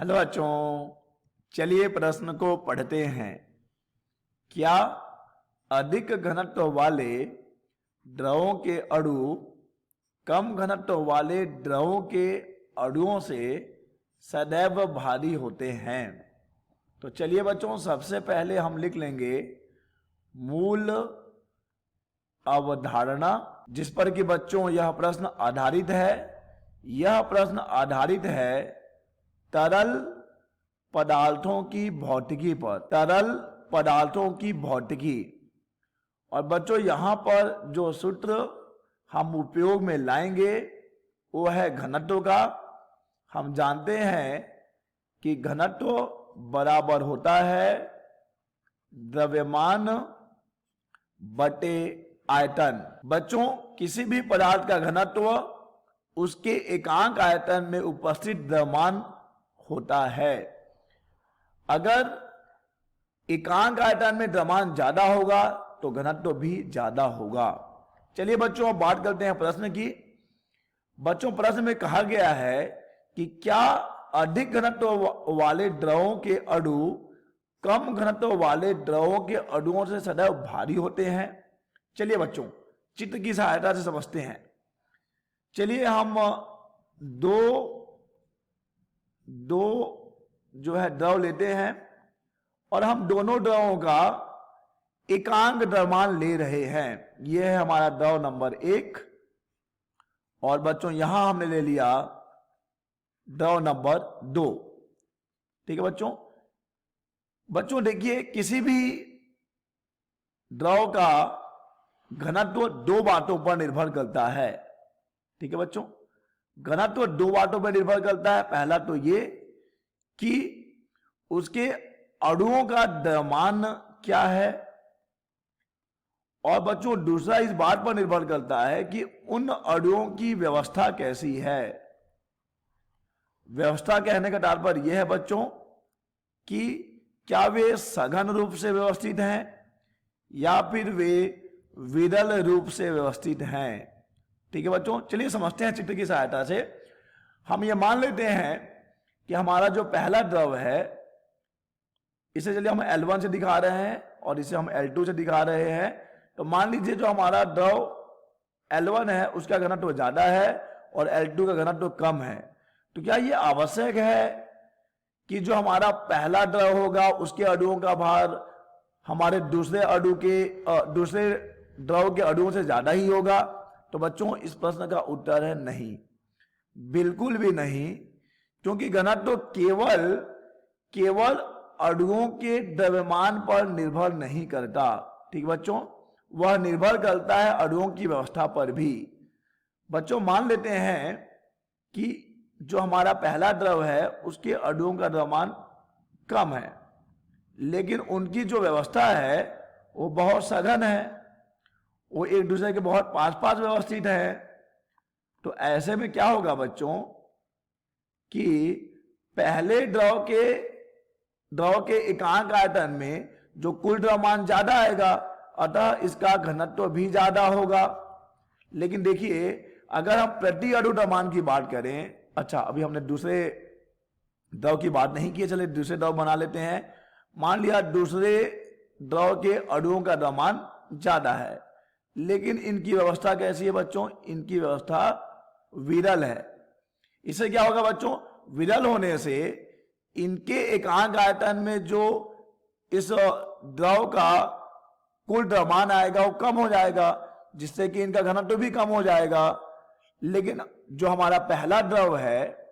Hello बच्चों, चलिए प्रश्न को पढ़ते हैं। क्या अधिक घनत्व वाले द्रवों के अणु कम घनत्व वाले द्रवों के अणुओं से सदैव भारी होते हैं? तो चलिए बच्चों, सबसे पहले हम लिख लेंगे मूल अवधारणा, जिस पर कि बच्चों यह प्रश्न आधारित है। यह प्रश्न आधारित है तरल पदार्थों की भौतिकी पर, तरल पदार्थों की भौतिकी। और बच्चों यहां पर जो सूत्र हम उपयोग में लाएंगे वो है घनत्व का। हम जानते हैं कि घनत्व बराबर होता है द्रव्यमान बटे आयतन। बच्चों किसी भी पदार्थ का घनत्व उसके एकांक आयतन में उपस्थित द्रव्यमान होता है। अगर एकांक आयतन में द्रव्यमान ज्यादा होगा तो घनत्व भी ज्यादा होगा। चलिए बच्चों अब बात करते हैं प्रश्न की। बच्चों प्रश्न में कहा गया है कि क्या अधिक घनत्व वाले द्रवों के अणु कम घनत्व वाले द्रवों के अणुओं से सदैव भारी होते हैं? चलिए बच्चों चित्र की सहायता से समझते हैं। चलिए हम दो जो है द्रव लेते हैं और हम दोनों द्रवों का एकांक द्रव्यमान ले रहे हैं। यह है हमारा द्रव नंबर 1 और बच्चों यहां हमने ले लिया द्रव नंबर 2। ठीक है बच्चों। बच्चों देखिए किसी भी द्रव का घनत्व दो बातों पर निर्भर करता है। ठीक है बच्चों, घनत्व दो बातों पर निर्भर करता है। पहला तो ये कि उसके अणुओं का द्रव्यमान क्या है, और बच्चों दूसरा इस बात पर निर्भर करता है कि उन अणुओं की व्यवस्था कैसी है। व्यवस्था कहने का तात्पर्य यह है बच्चों कि क्या वे सघन रूप से व्यवस्थित हैं या फिर वे विरल रूप से व्यवस्थित हैं। ठीक है बच्चों, चलिए समझते हैं चित्र की सहायता से। हम ये मान लेते हैं कि हमारा जो पहला द्रव है इसे चलिए हम L1 से दिखा रहे हैं और इसे हम L2 से दिखा रहे हैं। तो मान लीजिए जो हमारा द्रव L1 है उसका घनत्व ज्यादा है और L2 का घनत्व कम है। तो क्या ये आवश्यक है कि जो हमारा पहला द्रव होगा उसके अणुओं का भार हमारे दूसरे द्रव के अणुओं से ज्यादा ही होगा? तो बच्चों इस प्रश्न का उत्तर है नहीं, बिल्कुल भी नहीं, क्योंकि घनत्व केवल अणुओं के द्रव्यमान पर निर्भर नहीं करता। ठीक बच्चों, वह निर्भर करता है अणुओं की व्यवस्था पर भी। बच्चों मान लेते हैं कि जो हमारा पहला द्रव है उसके अणुओं का द्रव्यमान कम है, लेकिन उनकी जो व्यवस्था है वो बहुत सघन है, वो एक दूसरे के बहुत पास पास व्यवस्थित है। तो ऐसे में क्या होगा बच्चों कि पहले द्रव के एकांक आयतन में जो कुल द्रव्यमान ज्यादा आएगा, अतः इसका घनत्व भी ज्यादा होगा। लेकिन देखिए अगर हम प्रति अणु द्रव्यमान की बात करें, अच्छा अभी हमने दूसरे द्रव की बात नहीं की, चलिए दूसरे द्रव बना लेते हैं। मान लिया दूसरे द्रव के अणुओं का द्रव्यमान ज्यादा है, लेकिन इनकी व्यवस्था कैसी है बच्चों? इनकी व्यवस्था विरल है। इससे क्या होगा बच्चों? विरल होने से इनके एकांक आयतन में जो इस द्रव का कुल द्रव्यमान आएगा वो कम हो जाएगा, जिससे कि इनका घनत्व भी कम हो जाएगा। लेकिन जो हमारा पहला द्रव है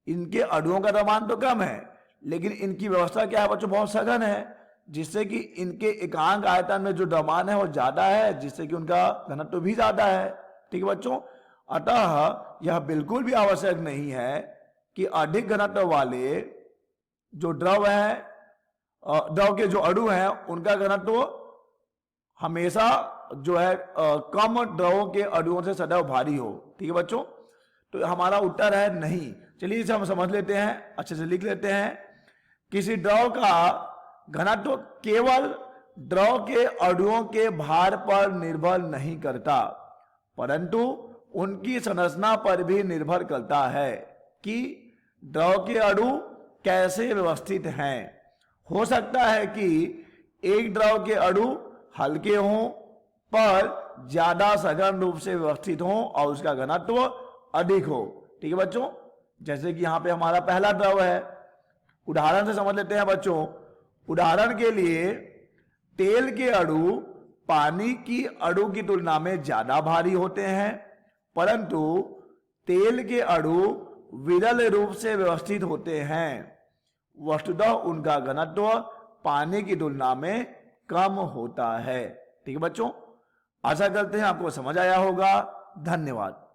इनके अणुओं का द्रव्यमान तो कम है, लेकिन इनकी व्यवस्था क्या है बच्चों? बहुत सघन है, जिससे कि इनके एकांक आयतन में जो द्रव्यमान है वो ज्यादा है, जिससे कि उनका घनत्व भी ज्यादा है। ठीक है बच्चों, अतः यह बिल्कुल भी आवश्यक नहीं है कि अधिक घनत्व वाले जो द्रव है, द्रव के जो अणु हैं उनका घनत्व हमेशा जो है कम द्रवों के अणुओं से सदैव भारी हो। ठीक है बच्चों, तो हमारा उत्तर है नहीं। चलिए इसे हम समझ लेते हैं, अच्छे से लिख लेते हैं। किसी द्रव का घनत्व केवल द्रव के अणुओं के भार पर निर्भर नहीं करता, परंतु उनकी संरचना पर भी निर्भर करता है कि द्रव के अणु कैसे व्यवस्थित हैं। हो सकता है कि एक द्रव के अणु हल्के हों पर ज्यादा सघन रूप से व्यवस्थित हों और उसका घनत्व अधिक हो। ठीक है बच्चों, जैसे कि यहां पे हमारा पहला द्रव है, उदाहरण से समझ लेते हैं बच्चों। उदाहरण के लिए तेल के अणु पानी की अणु की तुलना में ज्यादा भारी होते हैं, परंतु तेल के अणु विरल रूप से व्यवस्थित होते हैं। वस्तुतः उनका घनत्व पानी की तुलना में कम होता है। ठीक है बच्चों, आशा करते हैं आपको समझ आया होगा। धन्यवाद।